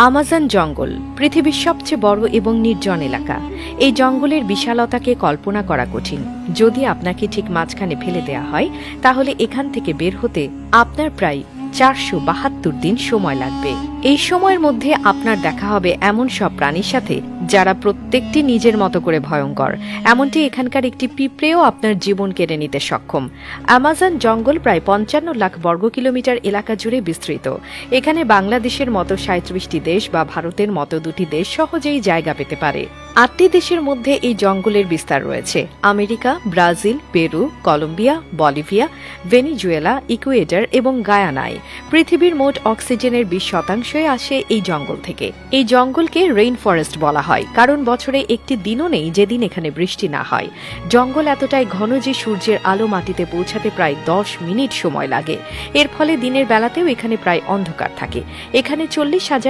Amazon জঙ্গল পৃথিবীর সবচেয়ে বড় এবং নির্জন এলাকা। এই জঙ্গলের বিশালতাকে কল্পনা করা কঠিন। যদি আপনাকে ঠিক মাঝখানে ফেলে দেয়া হয়, তাহলে এখান থেকে বের হতে আপনার প্রায় 472 দিন সময় লাগবে। এই সময়ের মধ্যে আপনার দেখা হবে এমন সব প্রাণীর সাথে যারা প্রত্যেকটি নিজের মতো করে ভয়ঙ্কর। এমনটি এখানকার একটি পিঁপড়েও আপনার জীবন কেড়ে নিতে সক্ষম। আমাজন জঙ্গল প্রায় 55 লাখ বর্গ কিলোমিটার এলাকা জুড়ে বিস্তৃত। এখানে বাংলাদেশের মতো 37টি দেশ বা ভারতের মতো 2টি দেশ সহজেই জায়গা পেতে পারে। 8টি দেশের মধ্যে এই জঙ্গলের বিস্তার রয়েছে: America, Brazil, Peru, Colombia, Bolivia, Venezuela, Ecuador এবং গায়ানায়। পৃথিবীর মোট অক্সিজেনের 20% আসে এই জঙ্গল থেকে। এই জঙ্গলকে রেইন ফরেস্ট বলা হয়, কারণ বছরে একটি দিনও নেই যেদিন এখানে বৃষ্টি না হয়। জঙ্গল এতটাই ঘন যে সূর্যের আলো মাটিতে পৌঁছাতে প্রায় 10 মিনিট সময় লাগে। এর ফলে দিনের বেলাতেও এখানে প্রায় অন্ধকার থাকে। এখানে 40,000